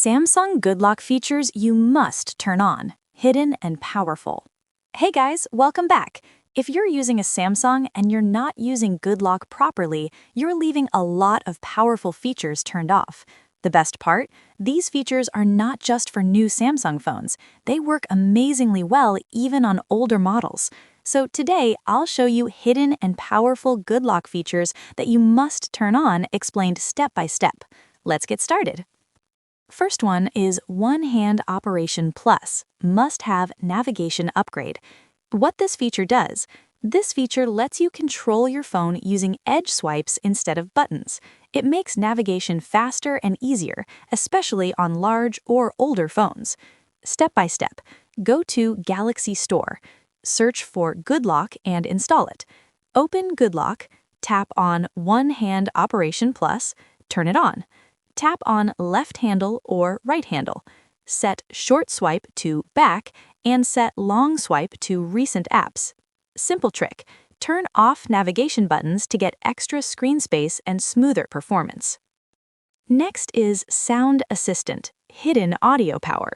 Samsung Good Lock features you must turn on, hidden and powerful. Hey guys, welcome back. If you're using a Samsung and you're not using Good Lock properly, you're leaving a lot of powerful features turned off. The best part? These features are not just for new Samsung phones. They work amazingly well even on older models. So today, I'll show you hidden and powerful Good Lock features that you must turn on, explained step by step. Let's get started. First one is One Hand Operation Plus, must-have navigation upgrade. What this feature does, this feature lets you control your phone using edge swipes instead of buttons. It makes navigation faster and easier, especially on large or older phones. Step by step, go to Galaxy Store, search for Good Lock and install it. Open Good Lock, tap on One Hand Operation Plus, turn it on. Tap on left handle or right handle. Set short swipe to back and set long swipe to recent apps. Simple trick, turn off navigation buttons to get extra screen space and smoother performance. Next is Sound Assistant, hidden audio power.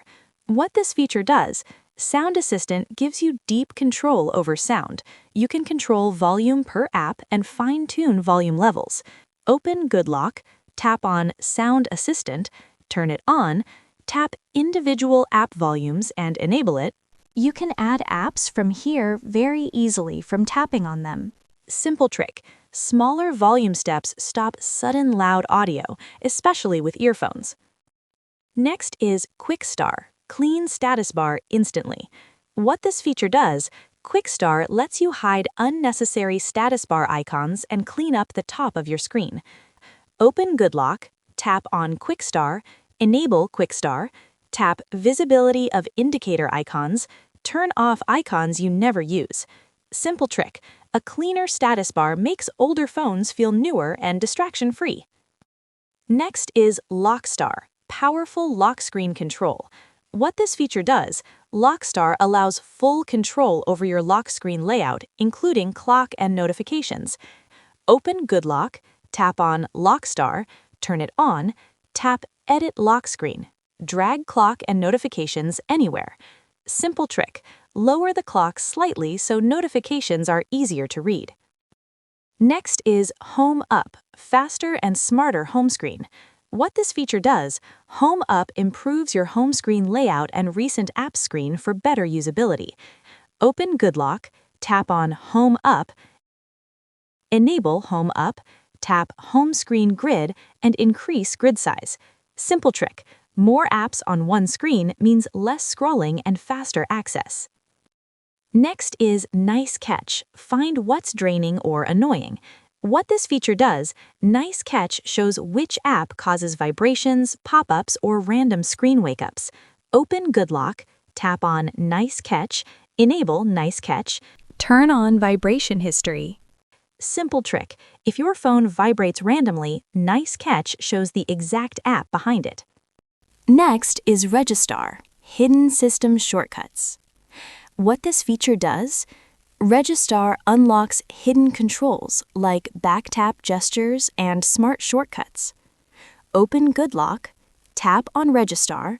What this feature does, Sound Assistant gives you deep control over sound. You can control volume per app and fine-tune volume levels. Open Good Lock, tap on Sound Assistant, turn it on, tap individual app volumes and enable it. You can add apps from here very easily from tapping on them. Simple trick, smaller volume steps stop sudden loud audio, especially with earphones. Next is Quick Star, clean status bar instantly. What this feature does, Quick Star lets you hide unnecessary status bar icons and clean up the top of your screen. Open Good Lock, tap on Quick Star, enable Quick Star, tap Visibility of Indicator icons, turn off icons you never use. Simple trick, a cleaner status bar makes older phones feel newer and distraction-free. Next is Lock Star, powerful lock screen control. What this feature does, Lock Star allows full control over your lock screen layout, including clock and notifications. Open Good Lock, tap on Lock Star, turn it on, tap Edit Lock Screen, drag clock and notifications anywhere. Simple trick, lower the clock slightly so notifications are easier to read. Next is Home Up, faster and smarter home screen. What this feature does, Home Up improves your home screen layout and recent apps screen for better usability. Open Good Lock, tap on Home Up, enable Home Up, tap Home Screen Grid and increase grid size. Simple trick, more apps on one screen means less scrolling and faster access. Next is Nice Catch, find what's draining or annoying. What this feature does, Nice Catch shows which app causes vibrations, pop-ups, or random screen wake-ups. Open Good Lock, tap on Nice Catch, enable Nice Catch, turn on vibration history. Simple trick, if your phone vibrates randomly, Nice Catch shows the exact app behind it. Next is Registar, hidden system shortcuts. What this feature does, Registar unlocks hidden controls like back tap gestures and smart shortcuts. Open Good Lock, tap on Registar,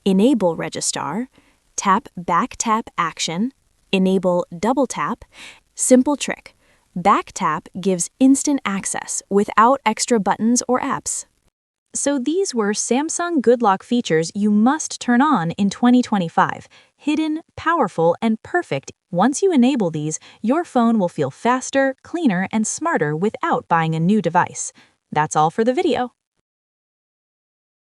enable Registar, tap back tap action, enable double tap. Simple trick, back tap gives instant access without extra buttons or apps. So these were Samsung Good Lock features you must turn on in 2025. Hidden, powerful, and perfect. Once you enable these, your phone will feel faster, cleaner, and smarter without buying a new device. That's all for the video.